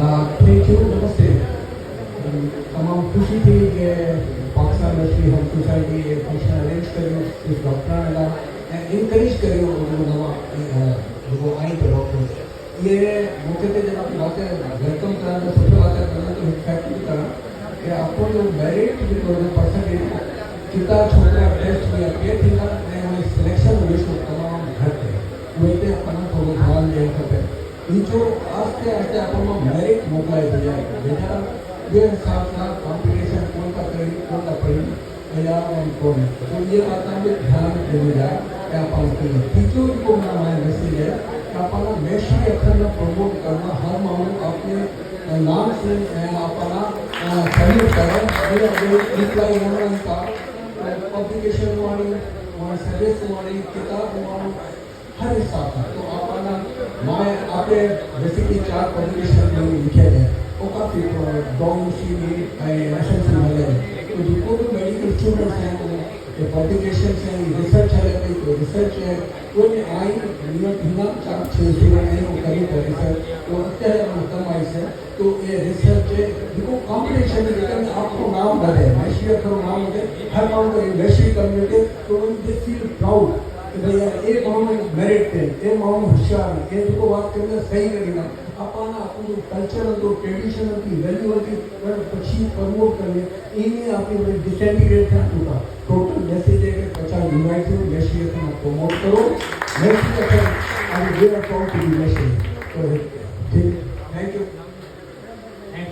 Thank you, नमस्ते। तमाम खुशी थी कि पाकिस्तान मछली हम सोसाइटी ये फंक्शन अरेंज करियो इस डॉक्टर ने इनकरेज करियो वो आई तो डॉक्टर ये मुख्य थे जब आप बातें वेलकम करा तो सबसे बातें करना तो फैक्ट भी करा कि आपको जो मेरिट जो परसेंटेज कितना छोटा टेस्ट भी आपके थी ना मैं सिलेक्शन विषय तमाम घटे वो इतने अपना थोड़ा ध्यान दें करते जो आस्ते आस्ते अपन मेरिट मोकलाए थे बेटा ये साथ साथ कॉम्पिटिशन कौन का करेगी कौन का पढ़ेगी या कौन तो ये बात में ध्यान देने जाए कि अपन टीचर को हमारा मैसेज है कि अपना मैशी अखर प्रमोट करना हर मामले अपने नाम से अपना सैल्यूट करें इतना का पब्लिकेशन वाली सर्विस वाली किताब वाली हर हिसाब का तो अपना मैं आपने बेसिकली 4 पब्लिकेशन लिखे हैं वो काफ़ी डॉमसी नेशनल से मिले तो जिनको भी मेडिकल स्टूडेंट्स हैं वो पब्लिकेशन हैं रिसर्च है तो रिसर्च है वो आई हिना 4-6 स्टूडेंट वो करी था रिसर्च तो અત્યારે કમ આવી છે તો એ રિસર્ચ છે जिनको कॉम्पिटिशन में आपको नाम बढ़े वैश्विक करो नाम बढ़े हर काम को वैश्विक कम्युनिटी तो दे फील प्राउड भैया एक मामले मेरिट थे एक मामले होशियार है एक को बात करना सही करना अपना अपन जो कल्चर जो ट्रेडिशन की वैल्यू की पक्षी प्रमोट करने इन्हें अपनी डिसएंटिग्रेट था टूटा टोटल मैसेज है कि 50 यूनाइट हो वैश्विक को प्रमोट करो वैश्विक और वे अकाउंट टू बी वैश्विक तो थैंक यू।